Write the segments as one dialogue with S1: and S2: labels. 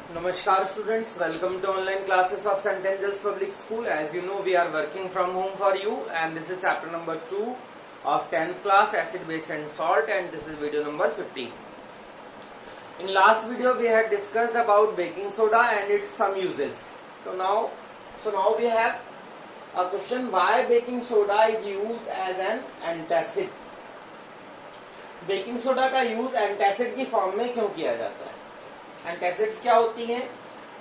S1: Namaskar students, welcome to online classes of St. Angel's Public School. As you know, we are working from home for you, and this is chapter number 2 of 10th class, acid, base and salt, and this is video number 15. In last video we had discussed about baking soda and its some uses. So now we have a question: why baking soda is used as an antacid? Baking soda का use antacid की form में क्यों किया जाता है? Antacids क्या होती हैं?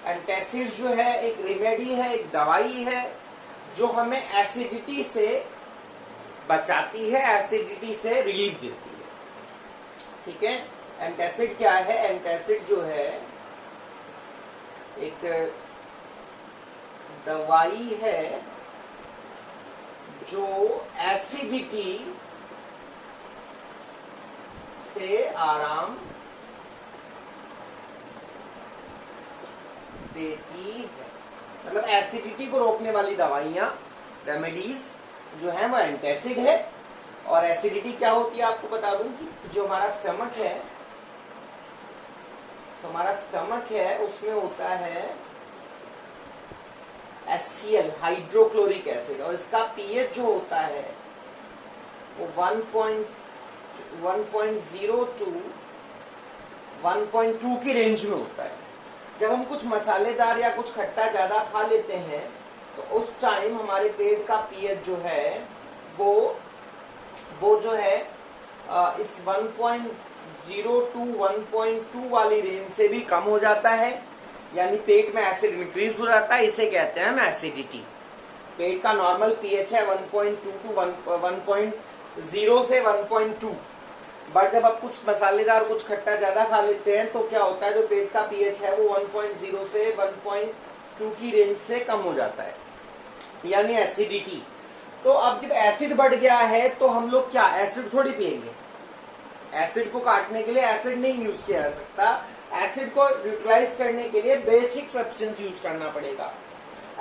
S1: एंटासिड्स जो है एक रेमेडी है, एक दवाई है जो हमें एसिडिटी से बचाती है, एसिडिटी से रिलीफ देती है। ठीक है, एंटासिड क्या है? एंटासिड जो है एक दवाई है जो एसिडिटी से आराम देती है। मतलब एसिडिटी को रोकने वाली दवाइयां, रेमेडीज जो है वो एंटासिड है। और एसिडिटी क्या होती है आपको बता दूं कि जो हमारा स्टमक है, तो हमारा स्टमक है उसमें होता है HCl, हाइड्रोक्लोरिक एसिड, और इसका पीएच जो होता है वो 1.0 to 1.2 की रेंज में होता है। जब हम कुछ मसालेदार या कुछ खट्टा ज्यादा खा लेते हैं तो उस टाइम हमारे पेट का पीएच जो है वो जो है इस 1.0 to 1.2 वाली रेंज से भी कम हो जाता है, यानी पेट में एसिड इंक्रीज हो जाता है। इसे कहते हैं हम एसिडिटी। पेट का नॉर्मल पीएच है 1.2 to 1.0 से 1.2, बट जब आप कुछ मसालेदार कुछ खट्टा ज्यादा खा लेते हैं तो क्या होता है, जो पेट का पीएच है वो 1.0 से 1.2 की रेंज से कम हो जाता है, यानी एसिडिटी। तो अब जब एसिड बढ़ गया है तो हम लोग क्या एसिड थोड़ी पिएंगे? एसिड को काटने के लिए एसिड नहीं यूज किया जा सकता। एसिड को न्यूट्रलाइज करने के लिए बेसिक सब्सटेंस यूज करना पड़ेगा।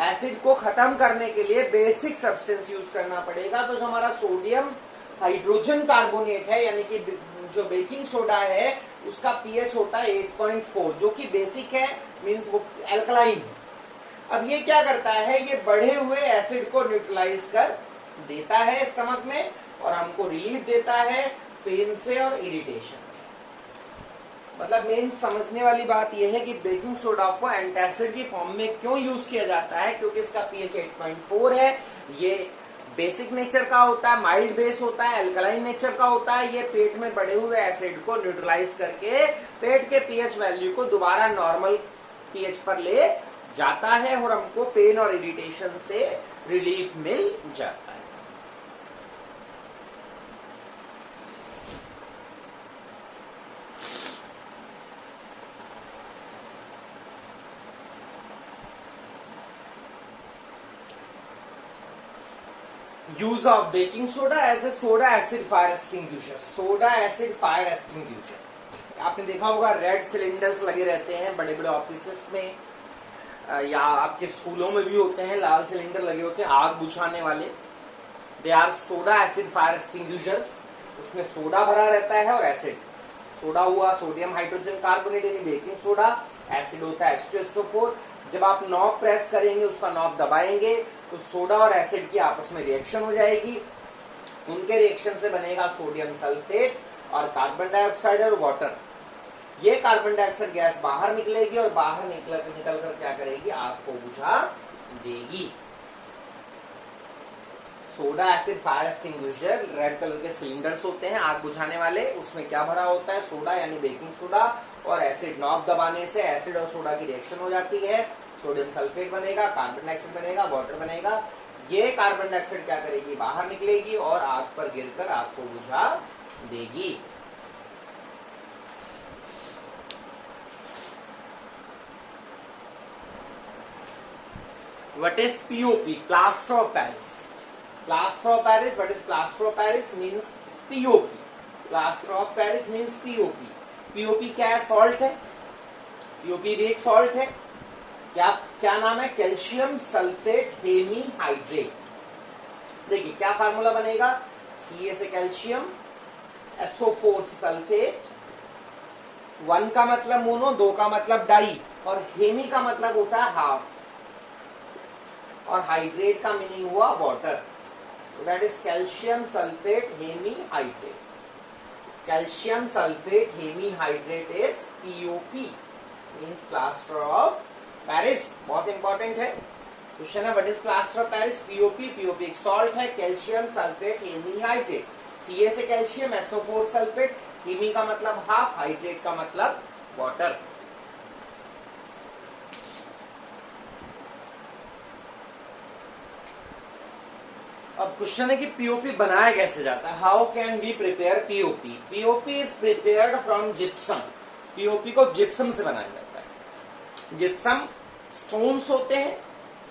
S1: एसिड को खत्म करने के लिए बेसिक सब्सटेंस यूज करना पड़ेगा। तो जो हमारा सोडियम हाइड्रोजन कार्बोनेट है, यानी कि जो बेकिंग सोडा है, उसका पीएच होता है 8.4, जो कि बेसिक है, मींस वो एल्कलाइन है। अब ये क्या करता है, ये बढ़े हुए एसिड को न्यूट्रलाइज कर देता है स्टमक में और हमको रिलीफ देता है पेन से और इरिटेशन से। मतलब मेन समझने वाली बात यह है कि बेकिंग सोडा को एंटासिड की फॉर्म में क्यों यूज किया जाता है, क्योंकि इसका पीएच 8.4 है। ये बेसिक नेचर का होता है, माइल्ड बेस होता है, अल्कलाइन नेचर का होता है। ये पेट में बढ़े हुए एसिड को न्यूट्रलाइज करके पेट के पीएच वैल्यू को दोबारा नॉर्मल पीएच पर ले जाता है और हमको पेन और इरिटेशन से रिलीफ मिल जाता है। Use of baking soda as a soda acid fire extinguisher. Soda acid fire extinguisher, आपने देखा होगा रेड सिलेंडर्स लगे रहते हैं बड़े बड़े ऑफिसेस में, या आपके स्कूलों में भी होते हैं, लाल सिलेंडर लगे होते हैं आग बुझाने वाले। They are soda acid fire extinguishers. उसमें सोडा भरा रहता है और एसिड, सोडा हुआ सोडियम हाइड्रोजन कार्बोनेट यानी बेकिंग सोडा, एसिड होता है H2SO4। जब आप नॉब प्रेस करेंगे, उसका नॉब दबाएंगे, तो सोडा और एसिड की आपस में रिएक्शन हो जाएगी। उनके रिएक्शन से बनेगा सोडियम सल्फेट और कार्बन डाइऑक्साइड और वाटर। ये कार्बन डाइऑक्साइड गैस बाहर निकलेगी और बाहर निकल कर क्या करेगी, आग को बुझा देगी। Soda acid fire extinguisher red colour के सिलेंडर्स होते हैं आग बुझाने वाले। उसमें क्या भरा होता है, सोडा यानी बेकिंग सोडा और एसिड। नॉब दबाने से एसिड और सोडा की रिएक्शन हो जाती है, सोडियम सल्फेट बनेगा, कार्बन डाइऑक्साइड बनेगा, वाटर बनेगा। ये कार्बन डाइऑक्साइड क्या करेगी, बाहर निकलेगी और आग पर गिरकर आग को बुझा देगी। What is POP? Plaster of Paris. Plaster of Paris. What is plaster of Paris? Means POP. Plaster of Paris means POP. POP क्या है? सॉल्ट है। POP भी एक सॉल्ट है। क्या नाम है? Calcium sulphate hemihydrate. देखिए क्या फार्मूला बनेगा, Ca से कैल्शियम, SO4 से सल्फेट, 1 का मतलब मोनो, 2 का मतलब डाई, और हेमी का मतलब होता है हाफ, और हाइड्रेट का मीनिंग हुआ water, so that is calcium sulfate hemihydrate. Calcium sulfate hemihydrate is POP, means plaster of Paris. बहुत इंपॉर्टेंट है क्वेश्चन है, what is plaster of Paris? POP. POP एक सॉल्ट है, कैल्शियम सल्फेट हेमीहाइड्रेट, Ca से calcium, SO4 sulphate, Hemy का मतलब half, hydrate का मतलब वाटर. अब क्वेश्चन है कि पीओपी बनाया कैसे जाता है? How can be prepare POP? POP is prepared from gypsum. POP को जिप्सम से बनाया जाता है. जिप्सम स्टोन्स होते हैं,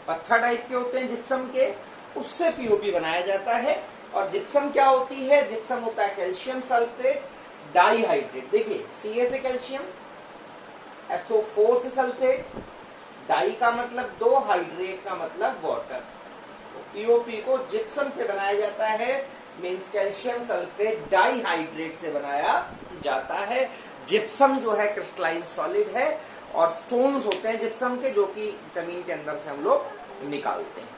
S1: पत्थर टाइप के होते हैं जिप्सम के, उससे पीओपी बनाया जाता है. और जिप्सम क्या होती है? जिप्सम होता है कैल्शियम सल्फेट डाइहाइड्रेट. देखिए Ca से कैल्शियम, SO4 से सल्फेट, डाई का मतलब 2, हाइड्रेट का मतलब वाटर. पीओपी को जिप्सम से बनाया जाता है, मीन्स कैल्शियम सल्फेट डाइहाइड्रेट से बनाया जाता है. जिप्सम जो है क्रिस्टलाइन सॉलिड है, और स्टोन्स होते हैं जिप्सम के, जो कि जमीन के अंदर से हम लोग निकालते हैं.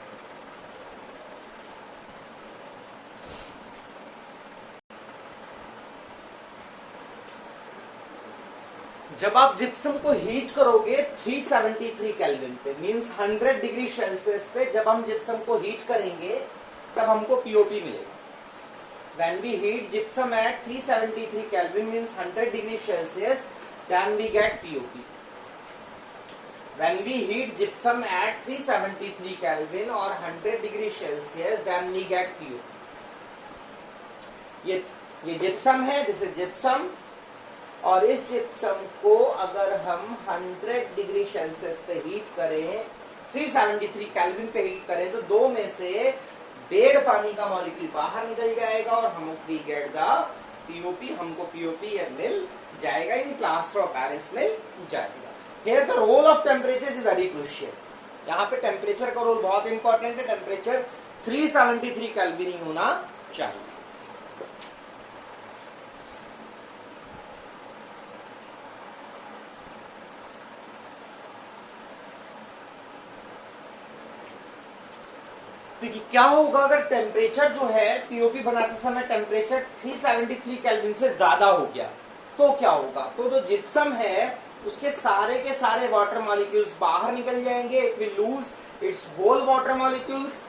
S1: जब आप जिप्सम को हीट करोगे 373 केल्विन पे, मींस 100 डिग्री सेल्सियस पे जब हम जिप्सम को हीट करेंगे तब हमको पीओपी मिलेगा. When we heat gypsum at 373 Kelvin means 100 degree Celsius, then we get POP. When we heat gypsum at 373 Kelvin or 100 degree Celsius, then we get POP. ये gypsum है, दिस इज जिप्सम, और इस gypsum को अगर हम 100 degree Celsius पे heat करें, 373 kelvin पे हीट करें, तो दो में से 1.5 पानी का मॉलिक्यूल बाहर निकल जाएगा और हम वी गेट द पीओपी. हमको पीओपी मिल जाएगा, इन प्लास्टर ऑफ पेरिस में जाएगा. Here the role of temperature is very crucial. यहाँ पे टेम्परेचर का रोल बहुत इंपॉर्टेंट है. टेम्परेचर 373 केल्विन ही होना चाहिए. देखिए क्या होगा अगर टेम्परेचर जो है पीओपी बनाते समय टेम्परेचर 373 केल्विन से ज्यादा हो गया, तो क्या होगा? तो जो जिप्सम है उसके सारे के सारे वाटर मॉलिक्यूल्स बाहर निकल जाएंगे. It will lose its whole water molecules.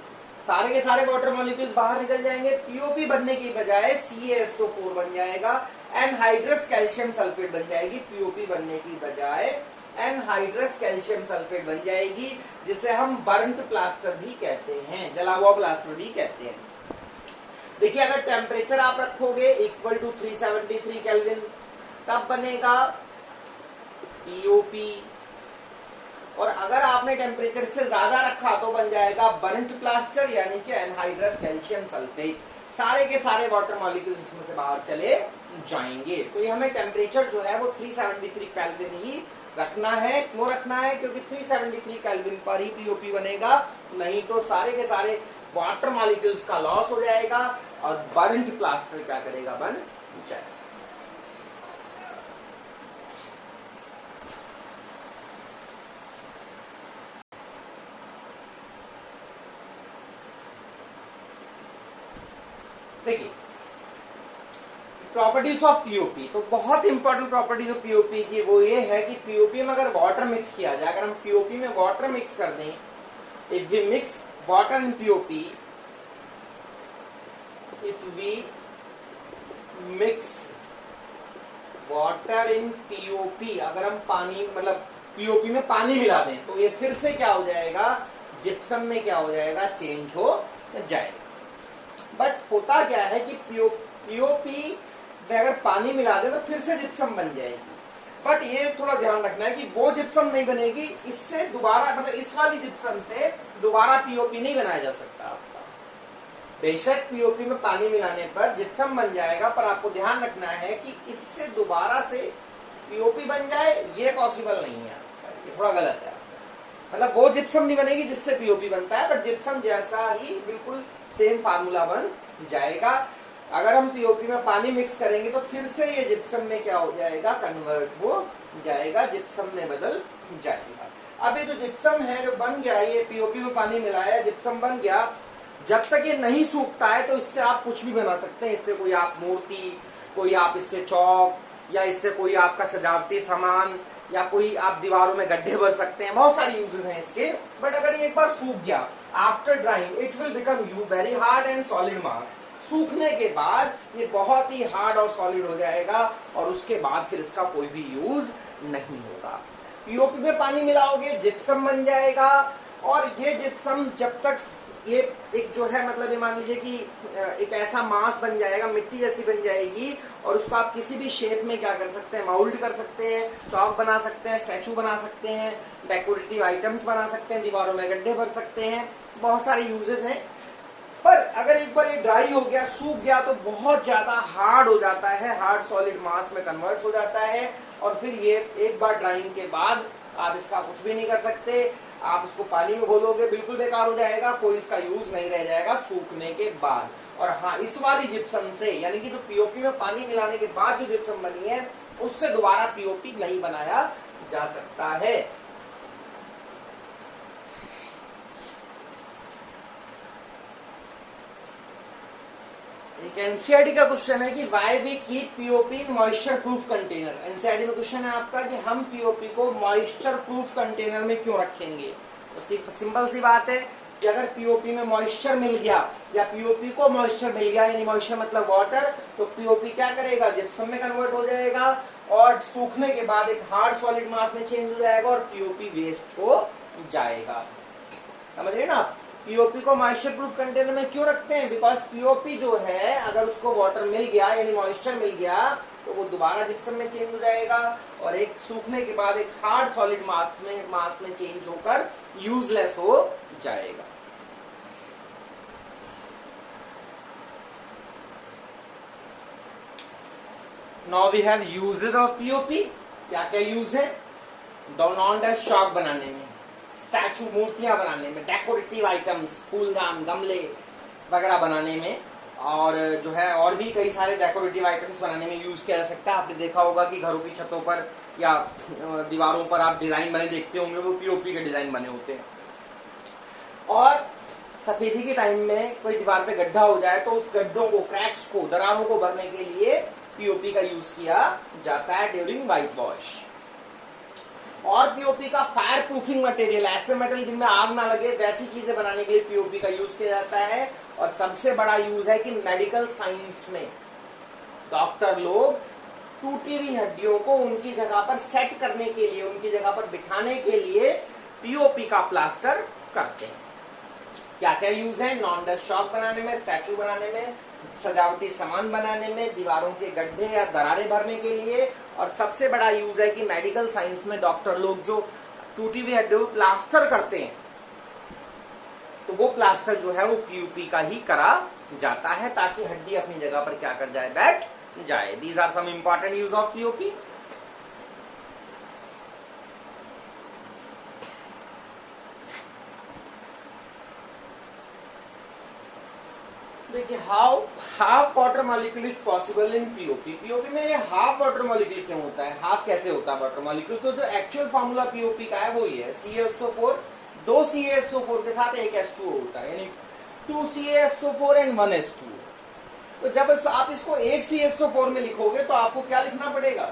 S1: सारे के सारे वाटर मॉलिक्यूल्स बाहर निकल जाएंगे. पीओपी बनने की बजाय CaSO4 बन जाएगा, एनहाइड्रस कैल्शियम सल्फेट बन जाएगी. पीओपी बनने की बजाय एनहाइड्रस कैल्शियम सल्फेट बन जाएगी, जिसे हम बर्न्ट प्लास्टर भी कहते हैं, जला हुआ प्लास्टर भी कहते हैं. देखिए अगर टेम्परेचर आप रखोगे इक्वल टू 373 केल्विन, तब बनेगा पीओपी. और अगर आपने टेम्परेचर से ज्यादा रखा तो बन जाएगा बर्न्ट प्लास्टर, यानी कि एनहाइड्रस कैल्शियम सल्फेट. सारे के सारे वाटर मॉलिक्यूल्स इसमें से बाहर चले जाएंगे. तो ये हमें टेम्परेचर जो है वो 373 केल्विन ही रखना है. क्यों रखना है? क्योंकि 373 केल्विन पर ही पीओपी बनेगा, नहीं तो सारे के सारे वाटर मॉलिक्यूल्स का लॉस हो जाएगा और बर्न्ट प्लास्टर क्या करेगा? बन जाएगा. देखिए प्रॉपर्टीज ऑफ पीओपी, तो बहुत इंपॉर्टेंट प्रॉपर्टीज ऑफ पीओपी की वो ये है कि पीओपी में अगर वाटर मिक्स किया जाए, अगर हम पीओपी में वाटर मिक्स कर दें, if we mix water in POP, if we mix water in POP, अगर हम पानी मतलब पीओपी में पानी मिला दें, तो ये फिर से क्या हो जाएगा? जिप्सम में क्या हो जाएगा? चेंज हो जाएगा. बट होता क्या है कि पीओपी में अगर पानी मिला दे तो फिर से जिप्सम बन जाएगी. बट ये थोड़ा ध्यान रखना है कि वो जिप्सम नहीं बनेगी, इससे दोबारा मतलब इस वाली जिप्सम से दोबारा पीओपी नहीं बनाया जा सकता आपका. बेशक पीओपी में पानी मिलाने पर जिप्सम बन जाएगा, पर आपको ध्यान रखना है कि इससे दोबारा से पीओपी बन जाए ये पॉसिबल नहीं है. ये थोड़ा गलत है. मतलब वो जिप्सम नहीं बनेगी जिससे पीओपी बनता है, बट जिप्सम जैसा ही बिल्कुल सेम फार्मूला बन जाएगा. अगर हम पीओपी में पानी मिक्स करेंगे तो फिर से ये जिप्सम में क्या हो जाएगा, कन्वर्ट हो जाएगा, जिप्सम में बदल जाएगा। अब ये जो जिप्सम है जो बन गया, ये पीओपी में पानी मिलाया, जिप्सम बन गया, जब तक ये नहीं सूखता है तो इससे आप कुछ भी बना सकते हैं। इससे कोई आप मूर्ति, कोई आप इससे चौक, या इससे कोई आपका सजावटी सामान, या कोई आप दीवारों में गड्ढे भर सकते हैं, बहुत सारे यूजेस हैं इसके। बट अगर ये एक बार सूख गया, after drawing it will become you very hard and solid मास। सूखने के बाद ये बहुत ही हार्ड और सॉलिड हो जाएगा और उसके बाद फिर इसका कोई भी यूज नहीं होगा। पीओपी में पानी मिलाओगे, जिप्सम बन जाएगा, और ये जिप्सम जब तक ये एक जो है मतलब ये मान लीजिए कि एक ऐसा मास बन जाएगा, मिट्टी जैसी बन जाएगी, और उसको आप किसी भी शेप में क्या कर सकते हैं, माउल्ड कर सकते हैं, चौक बना सकते हैं, स्टैचू बना सकते हैं, डेकोरेटिव आइटम्स बना सकते हैं, दीवारों में गड्ढे भर सकते हैं, बहुत सारे यूजेस हैं। पर अगर एक बार ये ड्राई हो गया, सूख गया, तो बहुत ज्यादा हार्ड हो जाता है, हार्ड सॉलिड मास में कन्वर्ट हो जाता है, और फिर ये एक बार ड्राइंग के बाद आप इसका कुछ भी नहीं कर सकते। आप इसको पानी में घोलोगे, बिल्कुल बेकार हो जाएगा, कोई इसका यूज नहीं रह जाएगा सूखने के बाद। और हाँ, इस वाली जिप्सम से, यानी कि जो पीओपी में पानी मिलाने के बाद जो जिप्सम बनी है, उससे दोबारा पीओपी नहीं बनाया जा सकता है। एक एनसीईआरटी का क्वेश्चन है कि why we keep POP in moisture proof container. NCERT में क्वेश्चन है आपका कि हम पीओपी को मॉइस्चर प्रूफ कंटेनर में क्यों रखेंगे। तो सिंपल सी बात है कि अगर पीओपी में मॉइस्चर मिल गया, या पीओपी को मॉइस्चर मिल गया, यानी मॉइस्चर मतलब वाटर, तो पीओपी क्या करेगा, जिप्सम में कन्वर्ट हो जाएगा, और सूखने के बाद एक हार्ड सॉलिड मास में चेंज हो जाएगा, और पीओपी वेस्ट हो जाएगा। समझ रहे ना आप। पीओपी को मॉइस्चर प्रूफ कंटेनर में क्यों रखते हैं, बिकॉज पीओपी जो है अगर उसको वाटर मिल गया, यानी मॉइस्चर मिल गया, तो वो दोबारा जिप्सम में चेंज हो जाएगा, और एक सूखने के बाद एक हार्ड सॉलिड मास में चेंज होकर यूजलेस हो जाएगा। Now we have uses of POP. क्या क्या यूज है, नॉन डस्ट चॉक बनाने में, स्टैचू मूर्तियां बनाने में, डेकोरेटिव आइटम्स, फूलदान, गमले वगैरह बनाने में, और जो है और भी कई सारे डेकोरेटिव आइटम्स बनाने में यूज किया जा सकता है। आपने देखा होगा कि घरों की छतों पर या दीवारों पर आप डिजाइन बने देखते होंगे, वो पीओपी के डिजाइन बने होते हैं। और सफेदी के टाइम में कोई दीवार पे गड्ढा हो जाए तो उस गड्ढों को, क्रैक्स को, दरारों को भरने के लिए पीओपी का यूज किया जाता है ड्यूरिंग व्हाइट वॉश। और पीओपी का फायर प्रूफिंग मटेरियल, ऐसे मेटल जिनमें आग ना लगे, वैसी चीजें बनाने के लिए पीओपी का यूज किया जाता है। और सबसे बड़ा यूज है कि मेडिकल साइंस में डॉक्टर लोग टूटी हुई हड्डियों को उनकी जगह पर सेट करने के लिए, उनकी जगह पर बिठाने के लिए पीओपी का प्लास्टर करते हैं। क्या क्या यूज है, नॉन डस्ट चॉक बनाने में, स्टैचू बनाने में, सजावटी सामान बनाने में, दीवारों के गड्ढे या दरारें भरने के लिए, और सबसे बड़ा यूज है कि मेडिकल साइंस में डॉक्टर लोग जो टूटी हुई हड्डियों को प्लास्टर करते हैं, तो वो प्लास्टर जो है वो पीओपी का ही करा जाता है, ताकि हड्डी अपनी जगह पर क्या कर जाए, बैठ जाए। These are some important use of POP. देखिए, how half water molecule is possible in POP. POP में ये हाफ वाटर मॉलिक्यूल क्यों होता है, हाफ कैसे होता है वाटर मॉलिक्यूल। तो जो एक्चुअल फॉर्मूला पीओपी का है वो ये है, CaSO4, 2 CaSO4 के साथ एक H2O होता है, यानी 2 CaSO4 एंड 1 H2O। तो जब आप इसको एक CaSO4 में लिखोगे तो आपको क्या लिखना पड़ेगा,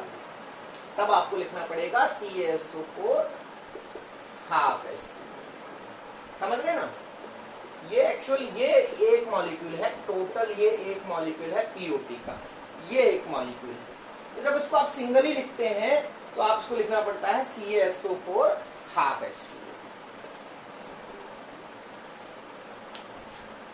S1: तब आपको लिखना पड़ेगा CaSO4 हाफ H2O। समझ रहे ना। ये एक्चुअली ये एक मॉलिक्यूल है, टोटल ये एक मॉलिक्यूल है पीओपी का, ये एक मॉलिक्यूल है। तो जब इसको आप सिंगली लिखते हैं तो आप इसको लिखना पड़ता है CaSO4 हाफ H2O।